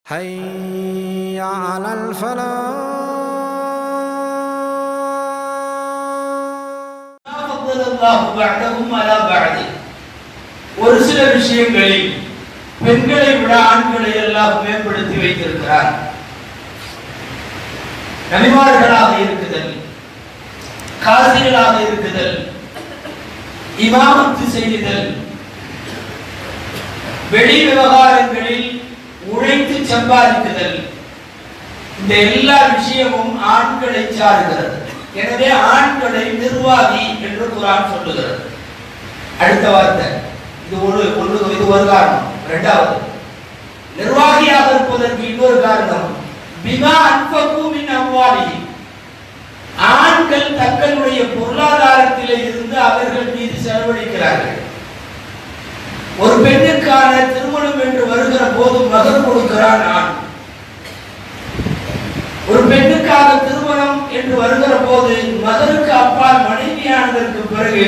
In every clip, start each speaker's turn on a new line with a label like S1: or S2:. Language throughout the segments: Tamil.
S1: حي على الفلاح.
S2: ஒரு சில விஷயங்களில் பெண்களை விட ஆண்களை எல்லாம் மேம்படுத்தி வைத்திருக்கிறார். நபிமார்களாக இருக்குதல், காசிகளாக இருக்குதல், இமாமத்து செய்தல், வெளி விவகாரங்களில் உழைத்து சம்பாதிக்குதல், இந்த எல்லா விஷயமும் ஆண்களை சார்கிறது. எனவே ஆண்களை நிர்வாகி என்று குர்ஆன் சொல்லுகிறது. அடுத்த வார்த்தை இது ஒரு காரணம். இரண்டாவது, நிர்வாகியாக இருப்பதற்கு இன்னொரு காரணம், பிமா அன்ஃபகு மின் அம்வாலிஹி, ஆண்கள் தங்களுடைய பொருளாதாரத்திலே இருந்து அவர்கள் மீது செலவழிக்கிறார்கள். ஒரு பெண்ணுக்கான திருமணம் என்று வருகிற போது மகர் கொடுக்கிறான் ஆண். ஒரு பெண்ணுக்காக திருமணம் என்று வருகிற போது மகருக்கு அப்பால் மனைவியானதற்கு பிறகு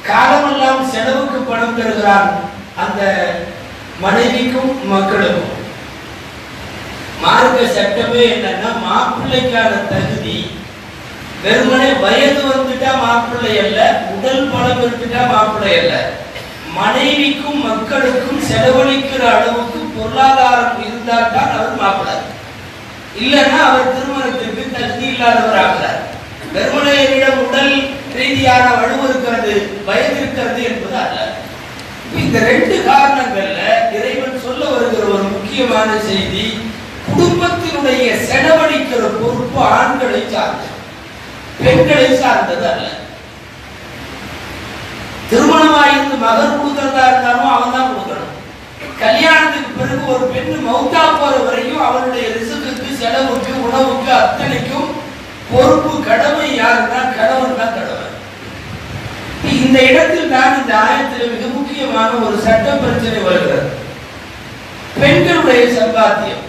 S2: காலமெல்லாம் செலவுக்கு பணம் தருகிறான் அந்த மனைவிக்கும் மக்களுக்கும். மார்க்க சட்டமே என்னன்னா, மாப்பிள்ளைக்கான தகுதி வெறுமனே வயது வந்துட்டா மாப்பிள்ளை அல்ல, உடல் பலம் இருந்துட்டா மாப்பிள்ளை அல்ல, மனைவிக்கும் மக்களுக்கும் செலவழிக்கிற அளவுக்கு பொருளாதாரம் இருந்தால் தான் அவர் மாப்பிள்ளை. இல்லைன்னா அவர் திருமணத்திற்கு தகுதி இல்லாதவர் ஆகிறார். வெறுமனையிடம் உடல் ரீதியான வலுவு இருக்கிறது, வயது இருக்கிறது என்பது அல்ல. இந்த ரெண்டு காரணங்கள்ல இறைவன் சொல்ல வருகிற ஒரு முக்கியமான செய்தி, குடும்பத்தினுடைய செலவழிக்கிற பொறுப்பு ஆண்களை சார்ந்தது, பெண்களை சார்ந்தது அல்ல. திருமணமாயிருந்து மகர் கொடுக்கிறதா இருந்தாலும் அவன் தான் கொடுக்கணும். கல்யாணத்துக்கு பிறகு ஒரு பெண்ணு மௌத்தா போற வரைக்கும் அவருடைய ரிசுக்கு, செலவுக்கு, உணவுக்கு அத்தனைக்கும் பொறுப்பு கடமை யாருன்னா கணவன் தான் கடமை. இந்த இடத்தில் தான் இந்த ஆயத்தில் மிக முக்கியமான ஒரு சட்ட பிரச்சனை வருகிறது. பெண்களுடைய சம்பாத்தியம்,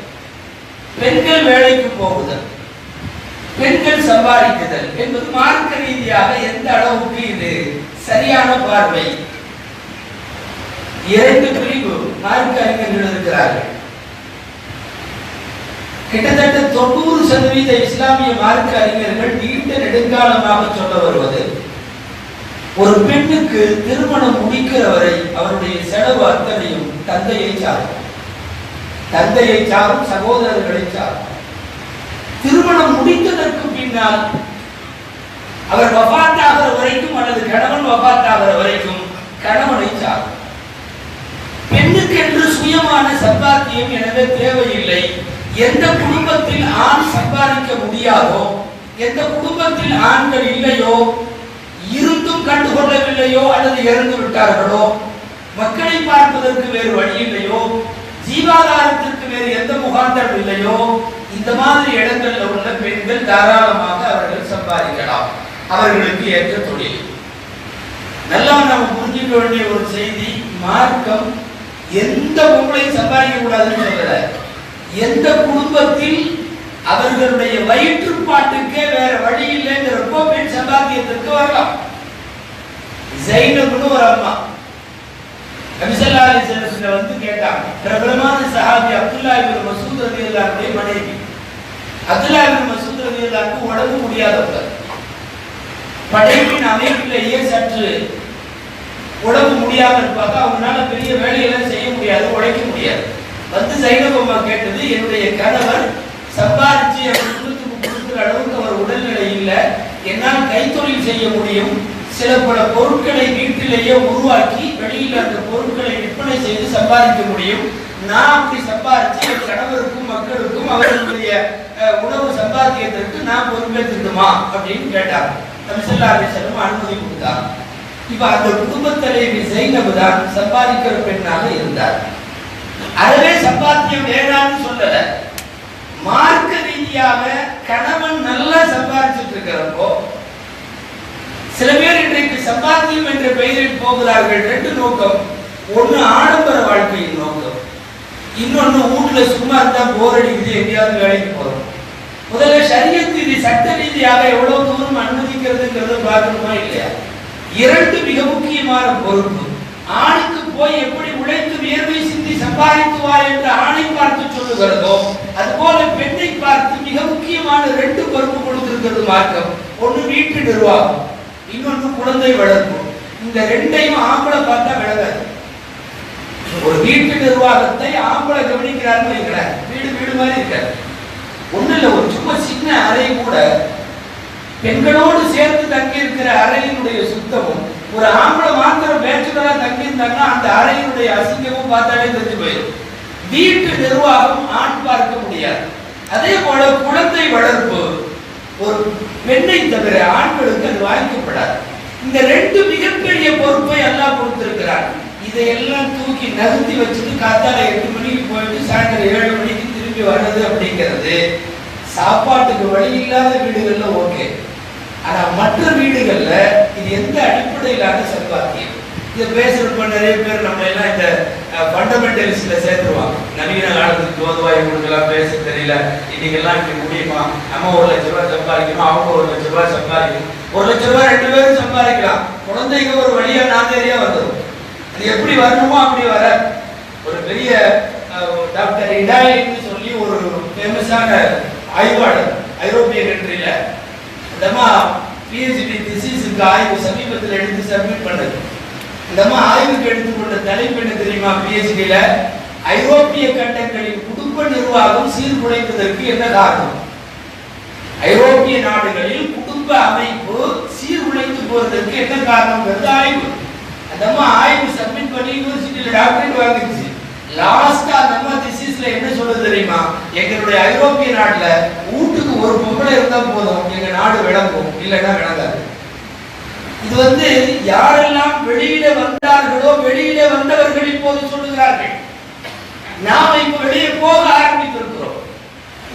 S2: பெண்கள் வேலைக்கு போகுதல், பெண்கள் சம்பாதிக்குதல் என்பது மார்க்க ரீதியாக எந்த அளவுக்கு இது சரியான பார்வை? இரண்டு பிரிவு மார்க்க அறிஞர்கள் இருக்கிறார்கள். கிட்டத்தட்ட 90% இஸ்லாமிய மார்க்க அறிஞர்கள் நீண்ட நெடுங்காலமாக சொல்ல வருவது, ஒரு பெண்ணுக்கு திருமணம் முடிக்கிற வரை அவருடைய செலவு அத்தனையும் தந்தையை சாரும், தந்தையை சாரும், சகோதரர்களை சாரும். திருமணம் முடித்ததற்கு பின்னால் அவர் வஃபாத்தாகிற வரைக்கும் அல்லது கணவன் வஃபாத்தாகிற வரைக்கும் கணவனை சாரும். பெண்ணுக்கென்று சுயமான சம்பாத்தியம் எனவே தேவையில்லை. எந்த குடும்பத்தில் ஆண் சம்பாதிக்க முடியாதோ, எந்த குடும்பத்தில் ஆண்கள் இல்லையோ, இருந்தும் கண்டுகொள்ளவில்லையோ அல்லது இறந்து விட்டார்களோ, மக்களை பார்ப்பதற்கு வேறு வழி இல்லையோ, ஜீவாதாரத்திற்கு வேறு எந்த முகாந்தரம் இல்லையோ, இந்த மாதிரி இடங்கள்ல உள்ள பெண்கள் தாராளமாக அவர்கள் சம்பாதிக்கலாம், அவர்களுக்கு ஏற்ற தொழில். நல்லா நம்ம புரிஞ்சுக்க வேண்டிய ஒரு செய்தி, மார்க்கம் எந்த பொருளையும் சம்பாதிக்க கூடாதுன்னு சொல்லல. எந்த குடும்பத்தில் அவர்களுடைய வயிற்றுப்பாட்டுக்கே வேற வழி இல்லைங்கிறப்போ பெண் சம்பாத்தியத்திற்கு வரலாம். ஜைனப்னு ஒரு அம்மா நபி ஸல்லல்லாஹு அலைஹி வஸல்லம் வந்து கேட்டாங்க. பிரபலமான சஹாபி அப்துல்லாஹ் இப்னு மஸ்ஊத் ரலியல்லாஹு அன்ஹு மனைவி. அப்துல்லாஹ் இப்னு மஸ்ஊத் ரலியல்லாஹு அன்ஹு உடம்பு முடியாதவர், படைப்பின் அமைப்பிலேயே சற்று உடம்பு முடியாம இருப்பாங்க. அவங்களால பெரிய வேலையெல்லாம் செய்ய முடியாது, உழைக்க முடியாது. வந்து ஜைனப் அம்மா கேட்டது, என்னுடைய கணவர் சம்பாதிச்சு அவர் கொடுக்குற அளவுக்கு அவர் உடல்நிலை இல்லை, என்னால் கைத்தொழில் செய்ய முடியும், சில பல பொருட்களை வீட்டிலேயே உருவாக்கி வெளியில் அந்த பொருட்களை விற்பனை செய்து சம்பாதிக்க முடியும், நான் அப்படி சம்பாதிச்சு என் கணவருக்கும் மக்களுக்கும் அவர்களுடைய உணவு சம்பாதிக்கிறதுக்கு நான் பொறுப்பேற்றுமா அப்படின்னு கேட்டாங்க. நபி ஸல்லல்லாஹு அலைஹி வஸல்லம் அனுமதி கொடுத்தாங்க. இப்ப அந்த குடும்ப தலைவி ஜைனப் தான் சம்பாதிக்கிற பெண்ணாக இருந்தார். அதுவே சம்பாத்தியம் வேணான்னு சொல்லல. மார்க்க ரீதியாக கணவன் நல்லா சம்பாதிச்சுட்டு இருக்கிறப்போ, சில பேர் இன்றைக்கு சம்பாத்தியம் என்ற பெயரில் போகிறார்கள். ரெண்டு நோக்கம், ஒன்னு ஆடம்பர வாழ்க்கையின் நோக்கம், இன்னொன்னு வீட்டுல சும்மா இருந்தா போர் அடிக்குது, எங்கேயாவது வேலைக்கு போறோம். முதல்ல ஷரியத் ரீதி சட்ட ரீதியாக எவ்வளவு தூரம் அனுமதிக்கிறதுங்கிறத பார்க்கணுமா இல்லையா? இரண்டு மிக முக்கியமான பொறுப்பு. ஆணுக்கு போய் எப்படி உழைத்து வியர்வை சிந்தி சம்பாதித்து வா என்று ஆணை பார்த்து சொல்லுகிறதோ, மார்க்கம். ஒன்று வீட்டு நிர்வாகம், இன்னொன்று குழந்தை வளர்ப்பு. இந்த ரெண்டையும் ஆம்பளை பார்த்தா விளங்காது. ஒரு வீட்டு நிர்வாகத்தை ஆம்பளை கவனிக்கிறாருன்னு வைக்கிறேன், வீடு வீடு மாதிரி இருக்காது. ஒண்ணு இல்ல, ஒரு சும்மா சின்ன அறை கூட பெண்களோடு சேர்த்து தங்கி இருக்கிற அறையினுடைய சுத்தமும், ஒரு ஆம்பளை மாத்திரம் பேச்சுலரா தங்கி இருந்தாங்கன்னா அந்த அறையினுடைய அசிங்கமும் பார்த்தாலே தெரிஞ்சு போயிடும். வீட்டு நிர்வாகம் ஆண் பார்க்க முடியாது. அதே போல குழந்தை வளர்ப்பு ஒரு பெண்ணை தவிர ஆண்களுக்கு அது வாய்க்கப்படாது. இந்த ரெண்டு மிகப்பெரிய பொறுப்பை எல்லாம் கொடுத்திருக்கிறார். இதையெல்லாம் தூக்கி நகர்த்தி வச்சுட்டு காத்தால 8 மணிக்கு போயிட்டு சாயந்தரம் 7 மணிக்கு திரும்பி வர்றது அப்படிங்கிறது சாப்பாட்டுக்கு வழி இல்லாத வீடுகள்ல ஓகே. ஆனா மற்ற வீடுகள்ல இது எந்த அடிப்படையிலான சம்பாத்தியம்? இதை பேசுறப்ப நிறைய பேர் நம்ம எல்லாம் இந்த ஃபண்டமெண்டலிஸ்ட்ல சேர்த்துருவாங்க. நவீன காலத்துக்கு தோதுவாய் கொடுக்கலாம், பேச தெரியல, இன்னைக்கெல்லாம் இப்படி முடியுமா, நம்ம 1 லட்ச ரூபாய் சம்பாதிக்கணும், அவங்க 1 லட்ச ரூபாய் சம்பாதிக்கணும், 1 லட்ச ரூபாய் 2 பேரும் சம்பாதிக்கலாம், குழந்தைங்க ஒரு வழியா நாதேரியா வந்துடும். அது எப்படி வரணுமோ அப்படி வர. ஒரு பெரிய டாக்டர் இடாயின்னு சொல்லி ஒரு ஃபேமஸான ஆய்வாளர் ஐரோப்பிய கண்ட்ரியில இந்தமா பிஹெச்டி திசிஸுக்கு ஆய்வு சமீபத்தில் எடுத்து சப்மிட் பண்ணது. இந்தமா ஆய்வுக்கு எடுத்துக்கொண்ட தலைப்பு என்ன தெரியுமா? பிஹெச்டியில ஐரோப்பிய கண்டங்களின் குடும்ப நிர்வாகம் சீர்குலைந்ததற்கு என்ன காரணம்? ஐரோப்பிய நாடுகளில் குடும்ப அமைப்பு சீர்குலைந்து போறதற்கு என்ன காரணம்ங்கிறது ஆய்வு. அந்தமா ஆய்வு சப்மிட் பண்ணி யூனிவர்சிட்டியில டாக்டரேட் வாங்கிடுச்சு. லாஸ்டா நம்ம திசிஸ்ல என்ன சொல்லுது தெரியுமா? எங்களுடைய ஐரோப்பிய நாட்டுல வீட்டுக்கு ஒரு பொம்பளை இருந்தா போதும், எங்க நாடு விளங்கும், இல்லைன்னா விளங்காது. இது யாரெல்லாம் வெளியில வந்தார்களோ வெளியில வந்தவர்கள் இப்போது சொல்லுகிறார்கள். நாம இப்ப வெளியே போக ஆரம்பித்திருக்கிறோம்.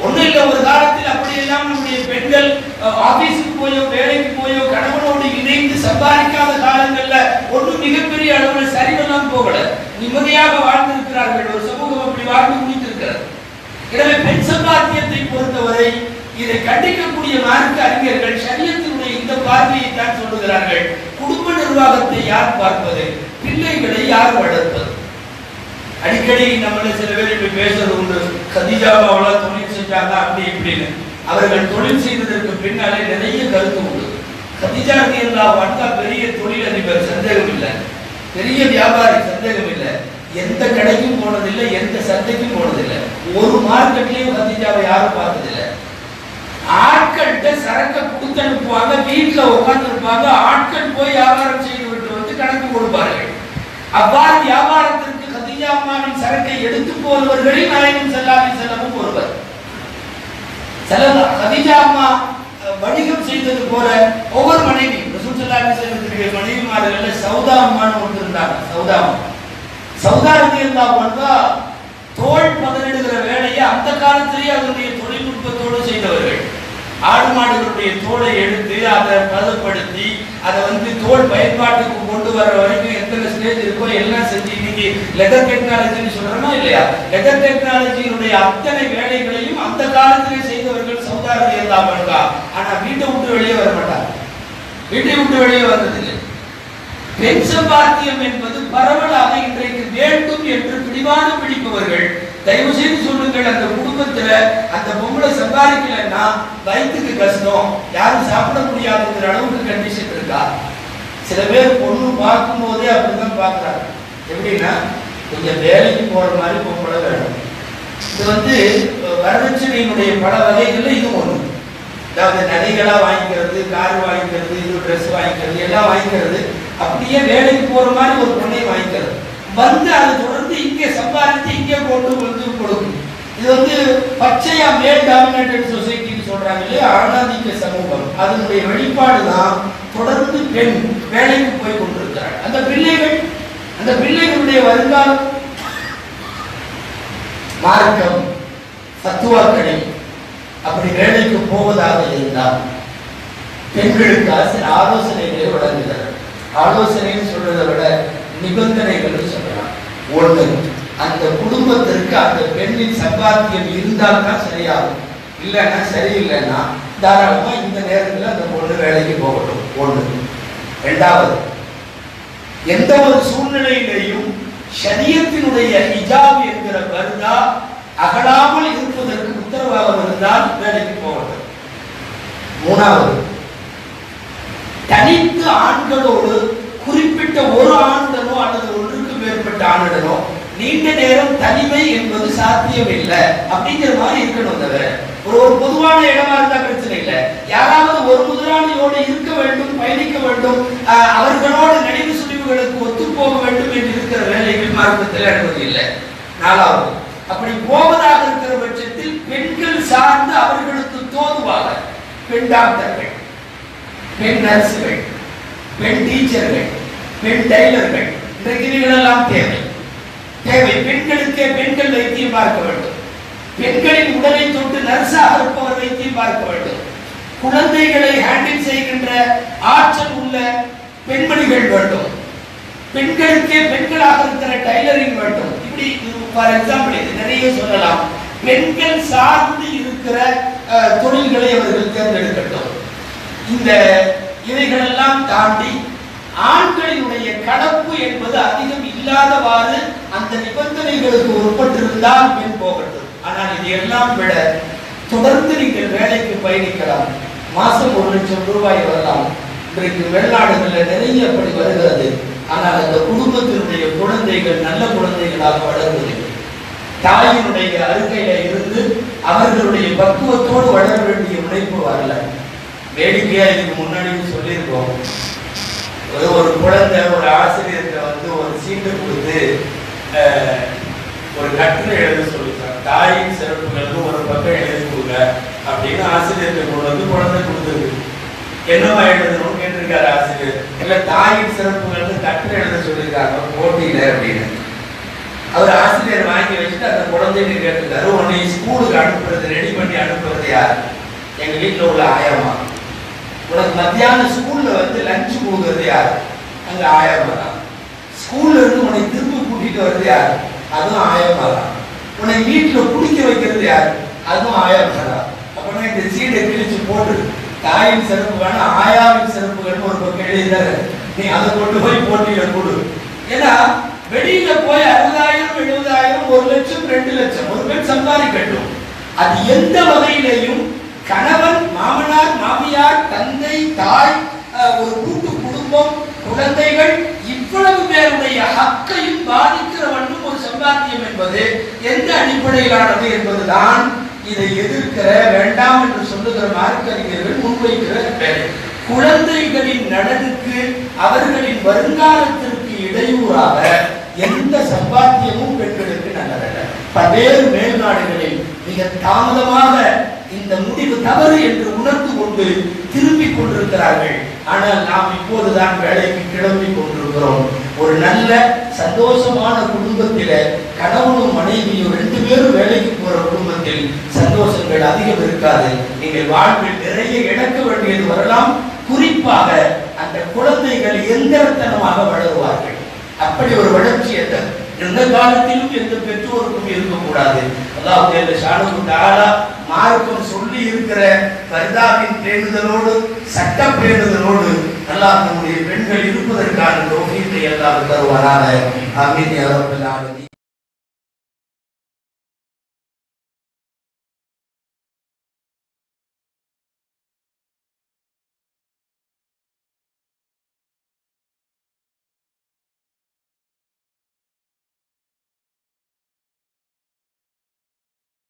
S2: ஒண்ணு இல்ல, ஒரு காலத்தில் அப்படியெல்லாம் நம்முடைய பெண்கள் ஆபீஸுக்கு போயோ வேலைக்கு போயோ கணவனோடு இணைந்து சம்பாதிக்காத காலங்கள்ல ஒன்றும் மிகப்பெரிய அளவில் சரிவெல்லாம் போகல, நிம்மதியாக வாழ்ந்திருக்கிறார்கள். ஒரு சமூகம் அப்படி வாழ்ந்து முடித்திருக்கிறது. எனவே பெண் சம்பாத்தியத்தை பொறுத்தவரை இதை கண்டிக்கக்கூடிய மார்க்க அறிஞர்கள் ஷரியத்தினுடைய இந்த பார்வையை தான் சொல்லுகிறார்கள். குடும்ப நிர்வாகத்தை யார் பார்ப்பது? பிள்ளைகளை யார் வளர்ப்பது? அடிக்கடி நம்மள சில பேர் இப்படி பேசுறது உண்டு. கதீஜாவை அவ்வளோ தொழில் செஞ்சாங்க அப்படி இப்படின்னு. அவர்கள் தொழில் செய்ததற்கு பின்னாலே நிறைய கருத்து உண்டு. கதீஜா ரலியல்லாஹு அன்ஹா பெரிய தொழிலதிபர், சந்தேகம் இல்லை. பெரிய வியாபாரி, சந்தேகம் இல்லை. எந்த கடைக்கும் போனதில்லை, எந்த சந்தைக்கும் போனதில்லை. ஒரு மார்க்கெட்லயும் கதீஜாவை யாரும் பார்த்ததில்லை. ஆட்கள்கிட்ட சரக்கை கொடுத்து அனுப்புவாங்க, வீட்டுல உட்கார்ந்து இருப்பாங்க. ஆட்கள் போய் வியாபாரம் செய்து விட்டு கணக்கு கொடுப்பார்கள். அவ்வாறு வியாபாரத்திற்கு கதீஜா அம்மாவின் சரக்கை எடுத்து போனவர்களில் நாயகம் ஸல்லல்லாஹு அலைஹி வஸல்லம் ஒருவர். கதீஜா அம்மா வணிகம் செய்தது போல ஒவ்வொரு மனைவி ரசூல் ஸல்லல்லாஹு அலைஹி வஸல்லமுடைய மனைவிமார்கள்ல சௌதா அம்மான்னு ஒருத்தர் இருந்தாங்க. சௌதா ரலியல்லாஹு அன்ஹா தோல் பதனிடுகிற வேலையை அந்த காலத்திலேயே அதனுடைய தொழில்நுட்பத்தோடு செய்தவர்கள். ஆடு மாடுகளுடைய தோலை எடுத்து அதை பதப்படுத்தி அதை தோல் பயன்பாட்டுக்கு கொண்டு வர வரைக்கும் எத்தனை ஸ்டேஜ் இருக்கோ எல்லாம் செஞ்சு இன்னைக்கு லெதர் டெக்னாலஜின்னு சொல்றோமா இல்லையா? லெதர் டெக்னாலஜியினுடைய அத்தனை வேலைகளையும் அந்த காலத்திலே செய்தவர்கள் சௌதா ரலியல்லாஹு அன்ஹா. ஆனா வீட்டை விட்டு வெளியே வர மாட்டாங்க, வீட்டை விட்டு வெளியே வந்ததில்லை. பெண் சம்பாத்தியம் என்பது பரவலாக இன்றைக்கு வேண்டும் என்று பிடிவாதம் பிடிப்பவர்கள் தயவு செய்து சொல்லுங்கள், அந்த குடும்பத்துல அந்த பொம்பளை சம்பாதிக்கலன்னா வயிற்றுக்கு கஷ்டம், யாரும் சாப்பிட முடியாதுங்கிற அளவுக்கு கண்டிஷன் இருக்கா? சில பேர் பொண்ணு பார்க்கும் போதே அப்படிதான் பாக்குறாங்க. எப்படின்னா கொஞ்சம் வேலைக்கு போற மாதிரி பொம்பளை வேணும். இது வரதட்சணையினுடைய பல வகைகள்ல இது ஒண்ணு. அதாவது நகைகளா வாங்கிக்கிறது, கார் வாங்கிக்கிறது, இது ட்ரெஸ் வாங்கிக்கிறது, எல்லாம் வாங்கிக்கிறது. அப்படியே வேலைக்கு போற மாதிரி ஒரு பொண்ணை வாங்கிக்கிறது. அதை தொடர்ந்து இங்கே சம்பாதித்து இங்கே கொண்டு கொடுக்கும். இது பச்சையா மேல் டாமினேட்டட் சொசைட்டின்னு சொல்றாங்க இல்லையா, ஆணாதிக்க சமூகம். அதனுடைய வெளிப்பாடு தான் தொடர்ந்து பெண் வேலைக்கு போய் கொண்டிருக்கிறார். அந்த பிள்ளைகளுடைய வருங்காலம் மார்க்கம் தத்துவாக்களை அப்படி வேலைக்கு போவதாக இருந்தால் பெண்களுக்கு சில ஆலோசனைகளை வழங்குகிறார். ஆலோசனைன்னு சொல்றதை விட நிபந்தனைகள் சொல்லலாம். ஒன்று, அந்த குடும்பத்திற்கு அந்த பெண்ணின் சம்பாத்தியம் இருந்தால் தான் சரியாகும், இல்லைன்னா சரியில்லைன்னா தாராளமா இந்த நேரத்தில் அந்த பொண்ணு வேலைக்கு போகட்டும். ஒன்று. இரண்டாவது, எந்த ஒரு சூழ்நிலையிலையும் ஷரியத்தினுடைய ஹிஜாப் என்கிற பர்தா அகலாமல் இருப்பதற்கு உத்தரவாதம் இருந்தால் வேலைக்கு போகட்டும். மூணாவது, தனித்து ஆண்களோடு குறிப்பிட்ட ஒரு ஆணுடனோ அல்லது ஒன்றுக்கு மேற்பட்ட ஆணுடனோ நீண்ட நேரம் தனிமை என்பது சாத்தியம் இல்லை அப்படிங்கிற மாதிரி இருக்கணும். தவிர ஒரு பொதுவான இடமா இருந்தா பிரச்சனை இல்லை. யாராவது ஒரு முதலாளியோடு இருக்க வேண்டும், பயணிக்க வேண்டும், அவர்களோட நினைவு சுழிவுகளுக்கு ஒத்து போக வேண்டும் என்று இருக்கிற வேலைகள் மார்க்கத்தில் அனுமதி இல்லை. நாலாவது, அப்படி போவதாக இருக்கிற பட்சத்தில் பெண்கள் சார்ந்து அவர்களுக்கு தோதுவாக பெண் டாக்டர்கள், பெண் நர்சுகள், பெண் டீச்சர்கள், பெண் டைலர்கள், இன்றைக்கு தேவை. பெண்களுக்கே பெண்கள் வைத்தியம் பார்க்க வேண்டும். பெண்களின் உடலை தொட்டு நர்ஸாக இருப்பவர் வைத்தியம் பார்க்க வேண்டும். குழந்தைகளை ஹேண்டில் செய்கின்ற ஆற்றல் உள்ள பெண்மணிகள் வேண்டும். பெண்களுக்கே பெண்களாக இருக்கிற டைலரிங் வேண்டும். இப்படி ஃபார் எக்ஸாம்பிள் இது நிறைய சொல்லலாம். பெண்கள் சார்ந்து இருக்கிற தொழில்களை அவர்கள் தேர்ந்தெடுக்கட்டும். இந்த இவைகளெல்லாம் தாண்டி ஆண்களினுடைய கலப்பு என்பது அதிகம் இல்லாதவாறு அந்த நிபந்தனைகளுக்கு உட்பட்டிருந்தால் பெண் போகட்டும். ஆனால் இது எல்லாம் விட தொடர்ந்து நீங்கள் வேலைக்கு பயணிக்கலாம். மாசம் 1 லட்சம் ரூபாய் வரலாம். இன்றைக்கு வெளிநாடுகளில் நிறைய அப்படி வருகிறது. ஆனால் அந்த குடும்பத்தினுடைய குழந்தைகள் நல்ல குழந்தைகளாக வளர்வதில்லை. தாயினுடைய அருகையில இருந்து அவர்களுடைய பக்குவத்தோடு வளர வேண்டிய முனைப்பு வரல. வேடிக்கையா இதுக்கு முன்னாடி சொல்லியிருக்கோம். ஒரு குழந்தை ஒரு ஆசிரியர்கிட்ட வந்து ஒரு சீட்டு கொடுத்து ஒரு கட்டுரை எழுத சொல்லிருக்காங்க. தாயின் சிறப்புகளுக்கு ஒரு பக்கம் எழுதி கொடுங்க அப்படின்னு ஆசிரியர்கிட்ட கொண்டு வந்து குழந்தை கொடுத்துருக்கு. என்னவா எழுதணும்னு கேட்டிருக்காரு ஆசிரியர். இல்ல தாயின் சிறப்புகளுக்கு கட்டுரை எழுத சொல்லியிருக்காங்க போட்டியில அப்படின்னு. அவர் ஆசிரியர் வாங்கி வச்சுட்டு அந்த குழந்தைகிட்ட கேட்டிருக்காரு, உன்னை ஸ்கூலுக்கு அனுப்புறது ரெடி பண்ணி அனுப்புறது யார்? எங்க வீட்டுல உள்ள ஆயம்மா. உனக்கு மத்தியான ஸ்கூல்ல வந்து லஞ்ச் கொடுக்கறது யாரு? அங்க ஆயம்மா தான். ஸ்கூல்ல இருந்து உன்னை திரும்ப கூட்டிட்டு வர்றது யாரு? அதுவும் ஆயம்மா தான். உன்னை வீட்டுல குடிக்க வைக்கிறது யாரு? அதுவும் ஆயம்மா தான். அப்படின்னா இந்த சீடை கிழிச்சு போட்டு தாயின் சிறப்பு வேணா ஆயாவின் சிறப்புகள் ஒரு பக்கம் எழுதிதாரு. நீ அதை கொண்டு போய் போட்டியில கொடு. ஏன்னா வெளியில போய் 60,000 70,000 1 லட்சம் 2 லட்சம் ஒரு பெண் சம்பாதிக்கட்டும். அது எந்த வகையிலையும் கணவன், மாமனார், மாமியார், தந்தை, தாய், ஒரு கூட்டு குடும்பம், குழந்தைகள் இவ்வளவு பேருடைய ஹக்கையும் பாதிக்கிற வண்ணம் ஒரு சம்பாத்தியம் என்பது எந்த அடிப்படையிலானது என்பதுதான் இதை எதிர்க்கிற வேண்டாம் என்று சொல்லுகிற மார்க்கறிஞர்கள் முன்வைக்கிற வேலை. குழந்தைகளின் நலனுக்கு அவர்களின் வருங்காலத்திற்கு இடையூறாக எந்த சம்பாத்தியமும் பெண்களுக்கு நல்லதல்ல. பல்வேறு மேல்நாடுகளில் மிக தாமதமாக இந்த முடிவு தவறு என்று உணர்ந்து கொண்டு திரும்பிக் கொண்டிருக்கிறார்கள். ஆனால் நாம் இப்போதுதான் வேலைக்கு கிளம்பி கொண்டிருக்கிறோம். ஒரு நல்ல சந்தோஷமான குடும்பத்தில கணவனும் மனைவியும் 2 பேரும் வேலைக்கு போற குடும்பத்தில் சந்தோஷங்கள் அதிகம் இருக்காது. நீங்கள் வாழ்வில் நிறைய இழக்க வேண்டியது வரலாம். குறிப்பாக அந்த குழந்தைகள் எந்திரத்தனமாக வளருவார்கள். அப்படி ஒரு வளர்ச்சி எந்த காலத்திலும் எந்த பெற்றோருக்கும் இருக்கக்கூடாது. மார்க்கம் சொல்லி இருக்கிற பர்தாவின் பேணுதலோடு சட்ட பேணுதலோடு அல்லாஹ் நம்முடைய பெண்கள் இருப்பதற்கான தௌஃபீக்கை அல்லாஹ் தருவாராக. ஆமீன் யா ரப்பல் ஆலமீன்.